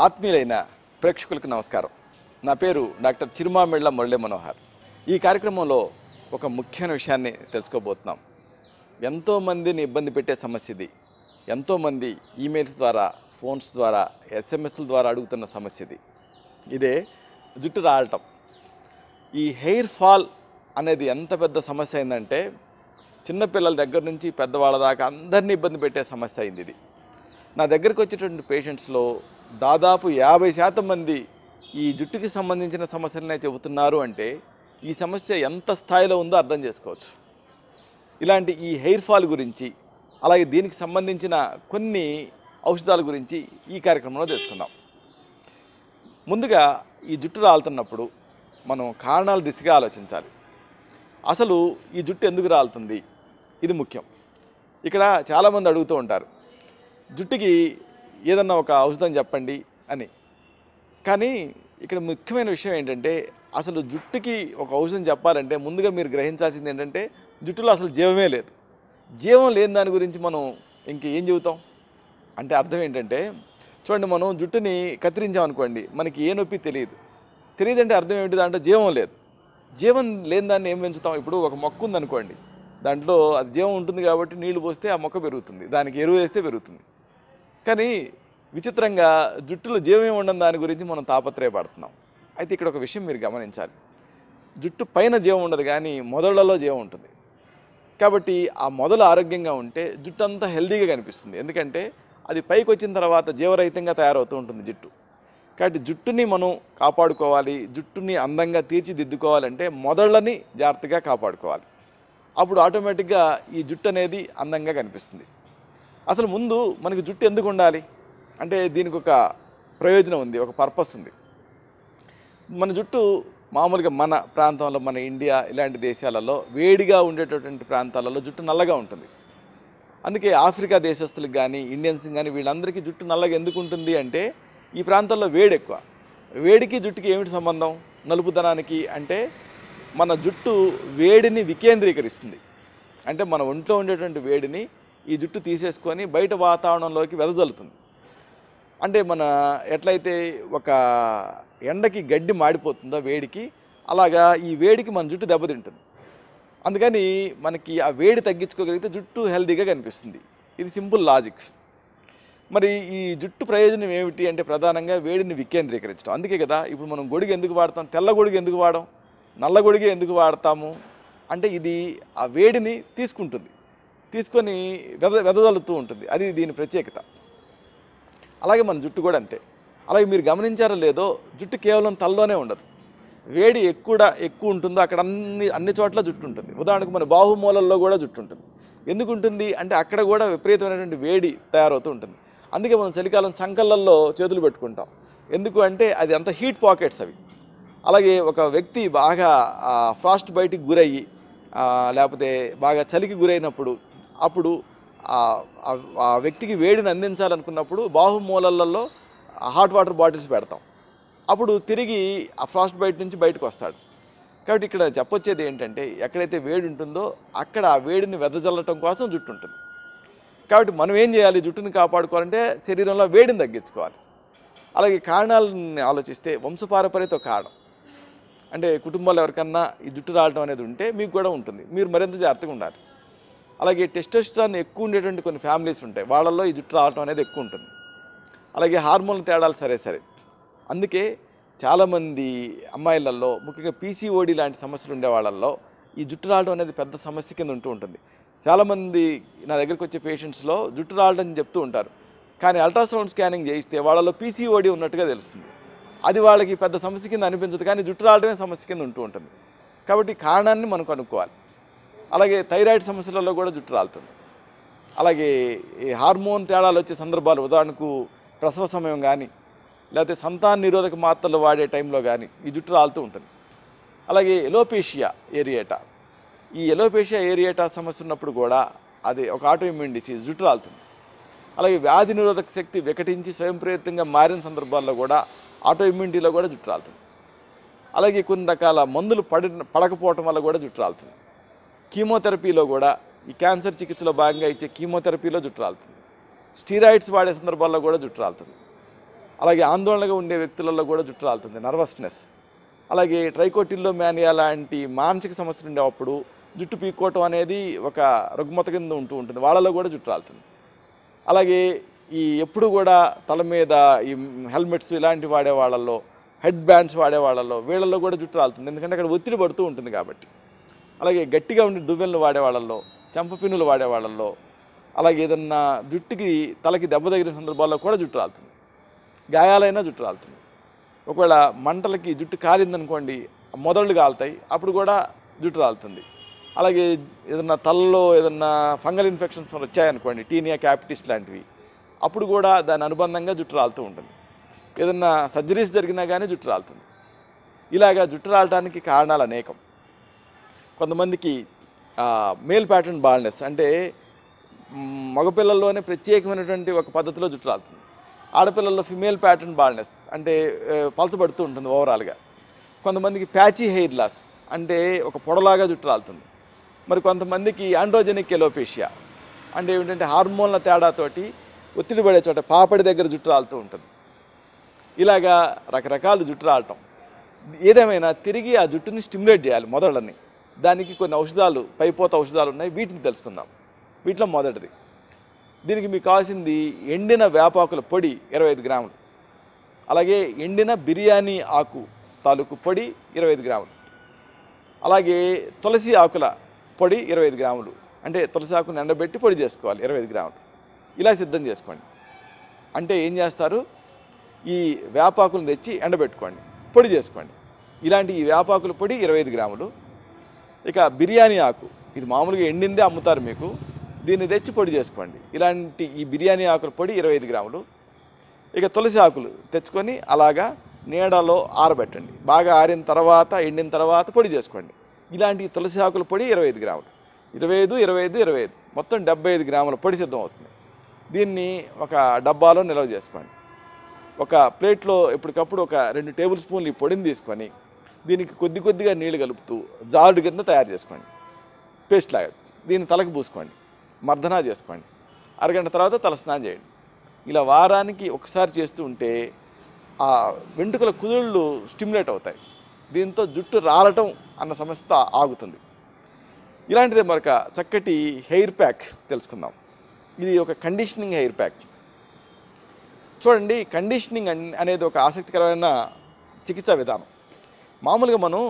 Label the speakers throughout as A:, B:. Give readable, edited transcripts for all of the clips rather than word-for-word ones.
A: ఆత్మీయులైన ప్రేక్షకులకు నమస్కారం. నా పేరు డాక్టర్ చిరుమామిళ్ళ మురళీ మనోహర్. ఈ కార్యక్రమంలో ఒక ముఖ్యమైన విషయాన్ని తెలుసుకోబోతున్నాం. ఎంతోమందిని ఇబ్బంది పెట్టే సమస్య ఇది. ఎంతోమంది ఈమెయిల్స్ ద్వారా, ఫోన్స్ ద్వారా, ఎస్ఎంఎస్ల ద్వారా అడుగుతున్న సమస్య ఇది. ఇదే జుట్టు రాలటం. ఈ హెయిర్ ఫాల్ అనేది ఎంత పెద్ద సమస్య అయిందంటే చిన్నపిల్లల దగ్గర నుంచి పెద్దవాళ్ళ దాకా అందరినీ ఇబ్బంది పెట్టే సమస్య అయింది ఇది. నా దగ్గరికి వచ్చేటువంటి పేషెంట్స్లో దాదాపు 50% మంది ఈ జుట్టుకి సంబంధించిన సమస్యలనే చెబుతున్నారు. అంటే ఈ సమస్య ఎంత స్థాయిలో ఉందో అర్థం చేసుకోవచ్చు. ఇలాంటి ఈ హెయిర్ ఫాల్ గురించి, అలాగే దీనికి సంబంధించిన కొన్ని ఔషధాల గురించి ఈ కార్యక్రమంలో తెలుసుకుందాం. ముందుగా ఈ జుట్టు రాలుతున్నప్పుడు మనం కారణాల దిశగా ఆలోచించాలి. అసలు ఈ జుట్టు ఎందుకు రాలుతుంది, ఇది ముఖ్యం. ఇక్కడ చాలామంది అడుగుతూ ఉంటారు, జుట్టుకి ఏదన్నా ఒక ఔషధం చెప్పండి అని. కానీ ఇక్కడ ముఖ్యమైన విషయం ఏంటంటే, అసలు జుట్టుకి ఒక ఔషధం చెప్పాలంటే ముందుగా మీరు గ్రహించాల్సింది ఏంటంటే, జుట్టులో అసలు జీవమే లేదు. జీవం లేని దాని గురించి మనం ఇంకేం చెబుతాం అంటే అర్థం ఏంటంటే, చూడండి, మనం జుట్టుని కత్తిరించామనుకోండి, మనకి ఏ నొప్పి తెలియదంటే అర్థం ఏమిటి? దాంట్లో జీవం లేదు. జీవం లేని దాన్ని ఏం పెంచుతాం? ఇప్పుడు ఒక మొక్క ఉందనుకోండి, దాంట్లో అది జీవం ఉంటుంది కాబట్టి నీళ్లు పోస్తే ఆ మొక్క పెరుగుతుంది, దానికి ఎరువు వేస్తే పెరుగుతుంది. కానీ విచిత్రంగా జుట్టులో జీవమే ఉండని దాని గురించి మనం తాపత్రయపడుతున్నాం. అయితే ఇక్కడ ఒక విషయం మీరు గమనించాలి. జుట్టు పైన జీవం ఉండదు, కానీ మొదళ్లలో జీవం ఉంటుంది. కాబట్టి ఆ మొదలు ఆరోగ్యంగా ఉంటే జుట్టు అంతా హెల్దీగా కనిపిస్తుంది. ఎందుకంటే అది పైకి వచ్చిన తర్వాత జీవరహితంగా తయారవుతూ ఉంటుంది జుట్టు. కాబట్టి జుట్టుని మనం కాపాడుకోవాలి, జుట్టుని అందంగా తీర్చిదిద్దుకోవాలంటే మొదళ్ళని జాగ్రత్తగా కాపాడుకోవాలి. అప్పుడు ఆటోమేటిక్గా ఈ జుట్టు అనేది అందంగా కనిపిస్తుంది. అసలు ముందు మనకి జుట్టు ఎందుకు ఉండాలి అంటే దీనికి ఒక ప్రయోజనం ఉంది, ఒక పర్పస్ ఉంది. మన జుట్టు మామూలుగా మన ప్రాంతంలో, మన ఇండియా ఇలాంటి దేశాలలో వేడిగా ఉండేటటువంటి ప్రాంతాలలో జుట్టు నల్లగా ఉంటుంది. అందుకే ఆఫ్రికా దేశస్తులకు కానీ, ఇండియన్స్ కానీ, వీళ్ళందరికీ జుట్టు నల్లగా ఎందుకు ఉంటుంది అంటే ఈ ప్రాంతాల్లో వేడి ఎక్కువ. వేడికి జుట్టుకి ఏమిటి సంబంధం? నలుపుదనానికి. అంటే మన జుట్టు వేడిని వికేంద్రీకరిస్తుంది. అంటే మన ఒంట్లో ఉండేటువంటి వేడిని ఈ జుట్టు తీసేసుకొని బయట వాతావరణంలోకి వెదజల్లుతుంది. అంటే మన ఎట్లయితే ఒక ఎండకి గడ్డి మాడిపోతుందో వేడికి, అలాగా ఈ వేడికి మన జుట్టు దెబ్బతింటుంది. అందుకని మనకి ఆ వేడి తగ్గించుకోగలిగితే జుట్టు హెల్తీగా కనిపిస్తుంది. ఇది సింపుల్ లాజిక్. మరి ఈ జుట్టు ప్రయోజనం ఏమిటి అంటే ప్రధానంగా వేడిని వికేంద్రీకరించడం. అందుకే కదా ఇప్పుడు మనం గొడుగు ఎందుకు వాడతాం? తెల్ల గొడుగు ఎందుకు వాడడం? నల్ల గొడుగు ఎందుకు వాడతాము అంటే ఇది ఆ వేడిని తీసుకొని వెదజల్లుతూ ఉంటుంది. అది దీని ప్రత్యేకత. అలాగే మన జుట్టు కూడా అంతే. అలాగే మీరు గమనించారో లేదో, జుట్టు కేవలం తలలోనే ఉండదు. వేడి ఎక్కువ ఉంటుందో అక్కడ అన్ని చోట్ల జుట్టు ఉంటుంది. ఉదాహరణకు మన బాహుమూలల్లో కూడా జుట్టు ఉంటుంది. ఎందుకు ఉంటుంది అంటే అక్కడ కూడా విపరీతమైనటువంటి వేడి తయారవుతూ ఉంటుంది. అందుకే మనం చలికాలం సంకళ్ళల్లో చేతులు పెట్టుకుంటాం. ఎందుకు అంటే అది అంత హీట్ పాకెట్స్ అవి. అలాగే ఒక వ్యక్తి బాగా ఫ్రాస్ట్ బైట్కి గురయ్యి లేకపోతే బాగా చలికి గురైనప్పుడు అప్పుడు ఆ వ్యక్తికి వేడిని అందించాలనుకున్నప్పుడు బాహుమూలలలో హాట్ వాటర్ బాటిల్స్ పెడతాం. అప్పుడు తిరిగి ఆ ఫ్రాస్ట్ బైట్ నుంచి బయటకు వస్తాడు. కాబట్టి ఇక్కడ చెప్పొచ్చేది ఏంటంటే ఎక్కడైతే వేడి ఉంటుందో అక్కడ ఆ వేడిని వెదజల్లటం కోసం జుట్టు ఉంటుంది. కాబట్టి మనం ఏం చేయాలి? జుట్టుని కాపాడుకోవాలంటే శరీరంలో వేడిని తగ్గించుకోవాలి. అలాగే కారణాలను ఆలోచిస్తే వంశపారపర్యత కారణం. అంటే కుటుంబాల్లో ఎవరికన్నా ఈ జుట్టు రావడం అనేది ఉంటే మీకు కూడా ఉంటుంది. మీరు మరింత జాగ్రత్తగా ఉండాలి. అలాగే టెస్టోస్టెరాన్ ఎక్కువ ఉండేటువంటి కొన్ని ఫ్యామిలీస్ ఉంటాయి, వాళ్ళల్లో ఈ జుట్టు రావడం అనేది ఎక్కువ ఉంటుంది. అలాగే హార్మోన్ల తేడాలు సరే. అందుకే చాలామంది అమ్మాయిలలో, ముఖ్యంగా పీసీఓడి లాంటి సమస్యలు ఉండే వాళ్ళల్లో ఈ జుట్టు రావడం అనేది పెద్ద సమస్య కింద ఉంటుంది. చాలామంది నా దగ్గరికి వచ్చే పేషెంట్స్లో జుట్టు రావడం చెప్తూ ఉంటారు. కానీ అల్ట్రాసౌండ్ స్కానింగ్ చేయిస్తే వాళ్ళలో పీసీఓడి ఉన్నట్టుగా తెలుస్తుంది. అది వాళ్ళకి పెద్ద సమస్య కింద అనిపించదు, కానీ జుట్టు రావడమే సమస్య కింద ఉంటుంది. కాబట్టి కారణాన్ని మనం కనుక్కోవాలి. అలాగే థైరాయిడ్ సమస్యలలో కూడా జుట్టు రాలుతుంది. అలాగే ఈ హార్మోన్ తేడాలు వచ్చే సందర్భాలు, ఉదాహరణకు ప్రసవ సమయం కానీ, లేకపోతే సంతాన నిరోధక మాత్రలు వాడే టైంలో కానీ ఈ జుట్టు రాలుతూ ఉంటుంది. అలాగే ఎలోపేషియా ఏరియేటా, ఈ ఎలోపేషియా ఏరియేటా సమస్య ఉన్నప్పుడు కూడా అది ఒక ఆటోఇమ్యూన్ డిసీజ్, జుట్టు రాలుతుంది. అలాగే వ్యాధి నిరోధక శక్తి వికటించి స్వయం ప్రేరితంగా మారిన సందర్భాల్లో కూడా ఆటోఇమ్యూనిటీలో కూడా జుట్టు రాలుతుంది. అలాగే కొన్ని రకాల మందులు పడకపోవటం వల్ల కూడా జుట్టు రాలుతుంది. కీమోథెరపీలో కూడా, ఈ క్యాన్సర్ చికిత్సలో భాగంగా ఇచ్చే కీమోథెరపీలో జుట్టు రాలుతుంది. స్టీరాయిడ్స్ వాడే సందర్భాల్లో కూడా జుట్టు రాలుతుంది. అలాగే ఆందోళనగా ఉండే వ్యక్తులలో కూడా జుట్టు రాలుతుంది, నర్వస్నెస్. అలాగే ట్రైకోటిల్లో మ్యానియా లాంటి మానసిక సమస్యలు ఉండేటప్పుడు జుట్టు పీక్కోవటం అనేది ఒక రుగ్మత కింద ఉంటుంది, వాళ్ళలో కూడా జుట్టు రాలుతుంది. అలాగే ఈ ఎప్పుడు కూడా తల మీద ఈ హెల్మెట్స్ ఇలాంటివి వాడే వాళ్ళల్లో, హెడ్ బ్యాండ్స్ వాడే వాళ్ళల్లో, వీళ్ళల్లో కూడా జుట్టు రాలుతుంది, ఎందుకంటే అక్కడ ఒత్తిడి పడుతూ ఉంటుంది కాబట్టి. అలాగే గట్టిగా ఉండి దువ్వెలను వాడే వాళ్ళల్లో, చెంపపిన్నులు వాడే వాళ్ళల్లో, అలాగే ఏదన్నా జుట్టుకి తలకి దెబ్బ తగిలిన సందర్భాల్లో కూడా జుట్టు రాలుతుంది, గాయాలైనా జుట్టు రాలుతుంది. ఒకవేళ మంటలకి జుట్టు కాలిందనుకోండి, మొదళ్ళు కాలుతాయి, అప్పుడు కూడా జుట్టు రాలుతుంది. అలాగే ఏదన్నా తలలో ఏదన్నా ఫంగల్ ఇన్ఫెక్షన్స్ వచ్చాయనుకోండి, టీనియా క్యాపిటిస్ లాంటివి, అప్పుడు కూడా దాని అనుబంధంగా జుట్టు రాలుతూ ఉంటుంది. ఏదన్నా సర్జరీస్ జరిగినా కానీ జుట్టు రాలుతుంది. ఇలాగా జుట్టు రాలటానికి కారణాలు అనేకం. కొంతమందికి మేల్ ప్యాటర్న్ బాల్నెస్ అంటే మగపిల్లల్లోనే ప్రత్యేకమైనటువంటి ఒక పద్ధతిలో జుట్టు రాలుతుంది. ఆడపిల్లల్లో ఫిమేల్ ప్యాటర్న్ బాల్నెస్ అంటే పలచబడుతూ ఉంటుంది ఓవరాల్గా. కొంతమందికి ప్యాచీ హెయిర్ లాస్ అంటే ఒక పొడలాగా జుట్టు రాలుతుంది. మరి కొంతమందికి ఆండ్రోజెనిక్ ఎలోపేషియా అంటే ఏమిటంటే హార్మోన్ల తేడాతోటి ఒత్తిడి పడే చోట పాపడి దగ్గర జుట్టు రాలుతూ ఉంటుంది. ఇలాగా రకరకాల జుట్టు రాలటం. ఏదేమైనా తిరిగి ఆ జుట్టుని స్టిమ్యులేట్ చేయాలి, మొదళ్ళని. దానికి కొన్ని ఔషధాలు, పైపోత ఔషధాలు ఉన్నాయి, వీటిని తెలుసుకుందాం. వీటిలో మొదటిది, దీనికి మీకు కావాల్సింది ఎండిన వేపాకుల పొడి 25 గ్రాములు, అలాగే ఎండిన బిర్యానీ ఆకు తాలూకు పొడి 25 గ్రాములు, అలాగే తులసి ఆకుల పొడి 25 గ్రాములు, అంటే తులసి ఆకుని ఎండబెట్టి పొడి చేసుకోవాలి 25 గ్రాములు. ఇలా సిద్ధం చేసుకోండి. అంటే ఏం చేస్తారు, ఈ వేపాకులను తెచ్చి ఎండబెట్టుకోండి, పొడి చేసుకోండి. ఇలాంటి ఈ వేపాకుల పొడి 25 గ్రాములు. ఇక బిర్యానీ ఆకు, ఇది మామూలుగా ఎండిందే అమ్ముతారు మీకు, దీన్ని తెచ్చి పొడి చేసుకోండి. ఇలాంటి ఈ బిర్యానీ ఆకుల పొడి 25 గ్రాములు. ఇక తులసి ఆకులు తెచ్చుకొని అలాగా నీడలో ఆరబెట్టండి. బాగా ఆరిన తర్వాత, ఎండిన తర్వాత పొడి చేసుకోండి. ఇలాంటి తులసి ఆకుల పొడి 25 గ్రాములు. 25, 25, 25 మొత్తం 75 గ్రాముల పొడి సిద్ధం అవుతుంది. దీన్ని ఒక డబ్బాలో నిల్వ చేసుకోండి. ఒక ప్లేట్లో ఎప్పటికప్పుడు ఒక 2 టేబుల్ స్పూన్లు ఈ పొడిని తీసుకొని దీనికి కొద్ది కొద్దిగా నీళ్లు కలుపుతూ జారుడు కింద తయారు చేసుకోండి, పేస్ట్ లాగా. దీన్ని తలకు పూసుకోండి, మర్దనా చేసుకోండి. అరగంట తర్వాత తలస్నానం చేయండి. ఇలా వారానికి ఒకసారి చేస్తూ ఉంటే ఆ వెంట్రుకల కుదుళ్ళు స్టిమ్యులేట్ అవుతాయి. దీంతో జుట్టు రాలటం అన్న సమస్య ఆగుతుంది. ఇలాంటిదే మరొక చక్కటి హెయిర్ ప్యాక్ తెలుసుకుందాం. ఇది ఒక కండిషనింగ్ హెయిర్ ప్యాక్. చూడండి, కండిషనింగ్ అనేది ఒక ఆసక్తికరమైన చికిత్సా విధానం. మామూలుగా మనం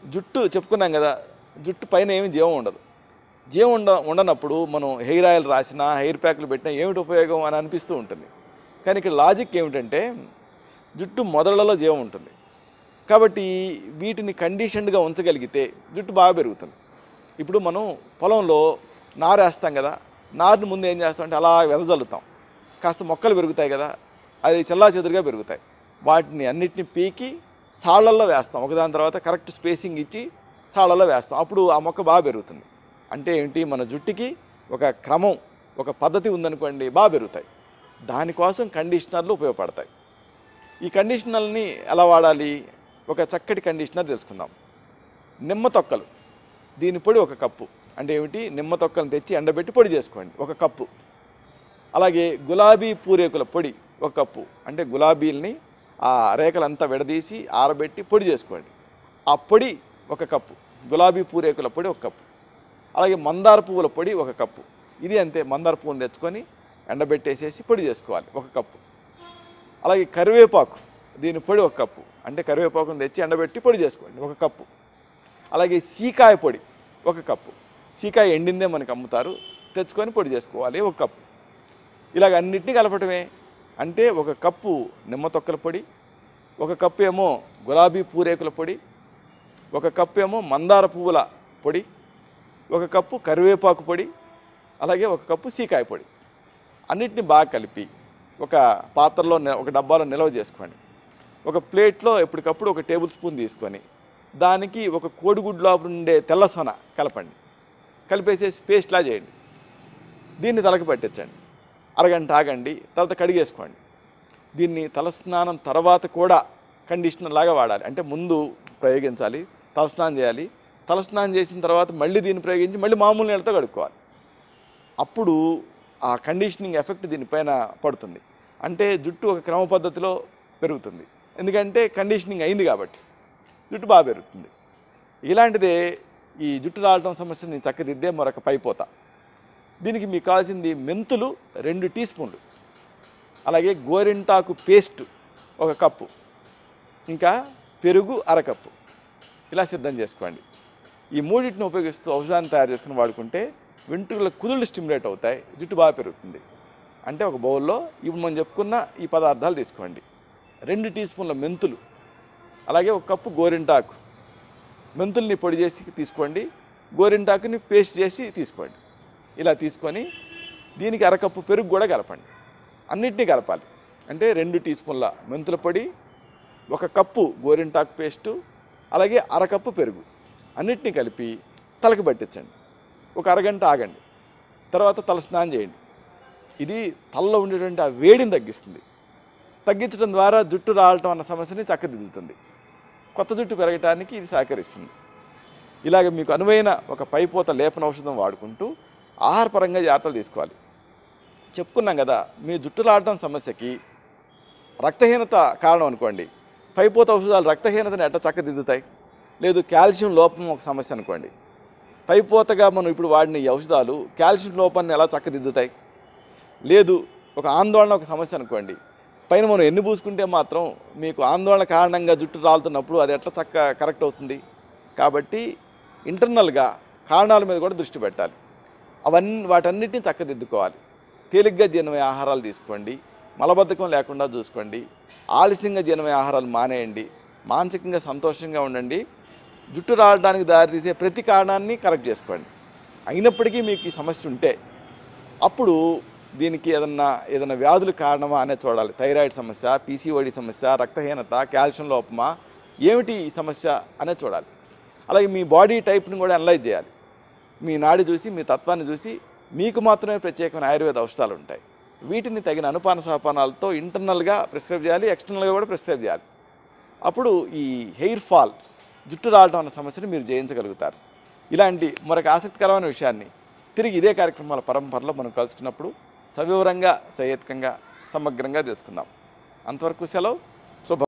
A: జుట్టు చెప్పుకున్నాం కదా, జుట్టు పైన ఏమి జీవం ఉండదు. జీవం ఉండనప్పుడు మనం హెయిర్ ఆయిల్ రాసినా, హెయిర్ ప్యాక్లు పెట్టినా ఏమిటి ఉపయోగం అని అనిపిస్తూ ఉంటుంది. కానీ ఇక్కడ లాజిక్ ఏమిటంటే జుట్టు మొదళ్లలో జీవం ఉంటుంది కాబట్టి వీటిని కండిషన్డ్గా ఉంచగలిగితే జుట్టు బాగా పెరుగుతుంది. ఇప్పుడు మనం పొలంలో నారు వేస్తాం కదా, నారుని ముందు ఏం చేస్తామంటే అలా వెదజల్లుతాం, కాస్త మొక్కలు పెరుగుతాయి కదా, అది చెల్లాచెదురుగా పెరుగుతాయి. వాటిని అన్నిటిని పీకి సాళ్ళల్లో వేస్తాం, ఒకదాని తర్వాత కరెక్ట్ స్పేసింగ్ ఇచ్చి సాళ్ళల్లో వేస్తాం. అప్పుడు ఆ మొక్క బాగా పెరుగుతుంది. అంటే ఏంటి, మన జుట్టుకి ఒక క్రమం, ఒక పద్ధతి ఉందనుకోండి, బాగా పెరుగుతాయి. దానికోసం కండిషనర్లు ఉపయోగపడతాయి. ఈ కండిషనర్ని ఎలా వాడాలి, ఒక చక్కటి కండిషనర్ తెలుసుకుందాం. నిమ్మ తొక్కలు, దీని పొడి 1 కప్పు. అంటే ఏమిటి, నిమ్మ తొక్కలను తెచ్చి ఎండబెట్టి పొడి చేసుకోండి 1 కప్పు. అలాగే గులాబీ పూరేకుల పొడి 1 కప్పు. అంటే గులాబీల్ని ఆ రేఖలంతా విడదీసి ఆరబెట్టి పొడి చేసుకోండి. ఆ పొడి 1 కప్పు. గులాబీ పూరేకుల పొడి 1 కప్పు. అలాగే మందార పువ్వుల పొడి 1 కప్పు. ఇది అంతే, మందార పువ్వుని తెచ్చుకొని ఎండబెట్టేసేసి పొడి చేసుకోవాలి 1 కప్పు. అలాగే కరివేపాకు, దీని పొడి 1 కప్పు. అంటే కరివేపాకుని తెచ్చి ఎండబెట్టి పొడి చేసుకోండి 1 కప్పు. అలాగే సీకాయ పొడి 1 కప్పు. సీకాయ ఎండిందే మనకు అమ్ముతారు, తెచ్చుకొని పొడి చేసుకోవాలి 1 కప్పు. ఇలాగ అన్నింటినీ కలపటమే. అంటే 1 కప్పు నిమ్మ తొక్కల పొడి, 1 కప్పు ఏమో గులాబీ పూరేకుల పొడి, 1 కప్పు ఏమో మందార పువ్వుల పొడి, 1 కప్పు కరివేపాకు పొడి, అలాగే 1 కప్పు సీకాయ పొడి. అన్నిటిని బాగా కలిపి ఒక పాత్రలో, ఒక డబ్బాలో నిల్వ చేసుకోండి. ఒక ప్లేట్లో ఎప్పటికప్పుడు 1 టేబుల్ స్పూన్ తీసుకొని దానికి 1 కోడిగుడ్డు లోపల ఉండే తెల్ల సొన కలపండి. కలిపేసేసి పేస్ట్లా చేయండి. దీన్ని తలకు పట్టించండి, అరగంట ఆగండి, తర్వాత కడిగేసుకోండి. దీన్ని తలస్నానం తర్వాత కూడా కండిషనర్ లాగా వాడాలి. అంటే ముందు ప్రయోగించాలి, తలస్నానం చేయాలి, తలస్నానం చేసిన తర్వాత మళ్ళీ దీన్ని ప్రయోగించి మళ్ళీ మామూలు నీళ్ళతో కడుక్కోవాలి. అప్పుడు ఆ కండిషనింగ్ ఎఫెక్ట్ దీనిపైన పడుతుంది. అంటే జుట్టు ఒక క్రమ పద్ధతిలో పెరుగుతుంది, ఎందుకంటే కండిషనింగ్ అయింది కాబట్టి జుట్టు బాగా పెరుగుతుంది. ఇలాంటిదే ఈ జుట్టు రాలటం సమస్యని చక్కదిద్దే మరొక పైపోత. దీనికి మీకు కావాల్సింది మెంతులు 2 టీ స్పూన్లు, అలాగే గోరింటాకు పేస్ట్ 1 కప్పు, ఇంకా పెరుగు 1/2 కప్పు. ఇలా సిద్ధం చేసుకోండి. ఈ మూడింటిని ఉపయోగిస్తూ ఔషధాన్ని తయారు చేసుకుని వాడుకుంటే వెంట్రుకల కుదుళ్ళు స్టిమ్యులేట్ అవుతాయి, జుట్టు బాగా పెరుగుతుంది. అంటే ఒక బౌల్లో ఇప్పుడు మనం చెప్పుకున్న ఈ పదార్థాలు తీసుకోండి. 2 టీ స్పూన్ల మెంతులు, అలాగే 1 కప్పు గోరింటాకు. మెంతుల్ని పొడి చేసి తీసుకోండి, గోరింటాకుని పేస్ట్ చేసి తీసుకోండి. ఇలా తీసుకొని దీనికి 1/2 కప్పు పెరుగు కూడా కలపండి. అన్నిటినీ కలపాలి. అంటే 2 టీ స్పూన్ల మెంతుల పొడి, 1 కప్పు గోరింటాకు పేస్టు, అలాగే 1/2 కప్పు పెరుగు అన్నిటినీ కలిపి తలకు పట్టించండి. ఒక అరగంట ఆగండి. తర్వాత తల స్నానం చేయండి. ఇది తలలో ఉండేటువంటి ఆ వేడిని తగ్గిస్తుంది. తగ్గించడం ద్వారా జుట్టు రాలటం అన్న సమస్యని చక్కదిద్దుతుంది. కొత్త జుట్టు పెరగటానికి ఇది సహకరిస్తుంది. ఇలాగ మీకు అనువైన ఒక పైపోత లేపన ఔషధం వాడుకుంటూ ఆహారపరంగా జాగ్రత్తలు తీసుకోవాలి. చెప్పుకున్నాం కదా, మీ జుట్టు రాలటం సమస్యకి రక్తహీనత కారణం అనుకోండి, పైపోత ఔషధాలు రక్తహీనతని ఎట్లా చక్కదిద్దుతాయి? లేదు కాల్షియం లోపం ఒక సమస్య అనుకోండి, పైపోతగా మనం ఇప్పుడు వాడిన ఈ ఔషధాలు కాల్షియం లోపాన్ని ఎలా చక్కదిద్దుతాయి? లేదు ఒక ఆందోళన ఒక సమస్య అనుకోండి, పైన మనం ఎన్ని పూసుకుంటే మాత్రం మీకు ఆందోళన కారణంగా జుట్టు రాలుతున్నప్పుడు అది ఎట్లా కరెక్ట్ అవుతుంది? కాబట్టి ఇంటర్నల్గా కారణాల మీద కూడా దృష్టి పెట్టాలి. వాటన్నిటిని చక్కదిద్దుకోవాలి. తేలిగ్గా జీర్ణమయ్యే ఆహారాలు తీసుకోండి, మలబద్ధకం లేకుండా చూసుకోండి, ఆలస్యంగా జీర్ణమయ్యే ఆహారాలు మానేయండి, మానసికంగా సంతోషంగా ఉండండి. జుట్టు రావడానికి దారితీసే ప్రతి కారణాన్ని కరెక్ట్ చేసుకోండి. అయినప్పటికీ మీకు ఈ సమస్య ఉంటే అప్పుడు దీనికి ఏదైనా వ్యాధులు కారణమా అనేది చూడాలి. థైరాయిడ్ సమస్య, పీసీఓడి సమస్య, రక్తహీనత, కాల్షియం లోపమా, ఏమిటి ఈ సమస్య అనేది చూడాలి. అలాగే మీ బాడీ టైప్ని కూడా అనలైజ్ చేయాలి. మీ నాడి చూసి, మీ తత్వాన్ని చూసి మీకు మాత్రమే ప్రత్యేకమైన ఆయుర్వేద ఔషధాలు ఉంటాయి. వీటిని తగిన అనుపాన సహపానాలతో ఇంటర్నల్గా ప్రిస్క్రైబ్ చేయాలి, ఎక్స్టర్నల్గా కూడా ప్రిస్క్రైబ్ చేయాలి. అప్పుడు ఈ హెయిర్ ఫాల్, జుట్టు రావడం అన్న సమస్యను మీరు జయించగలుగుతారు. ఇలాంటి మరొక ఆసక్తికరమైన విషయాన్ని తిరిగి ఇదే కార్యక్రమాల పరంపరలో మనం కలుసుకున్నప్పుడు సవివరంగా, సహేతుకంగా, సమగ్రంగా తెలుసుకుందాం. అంతవరకు సెలవు.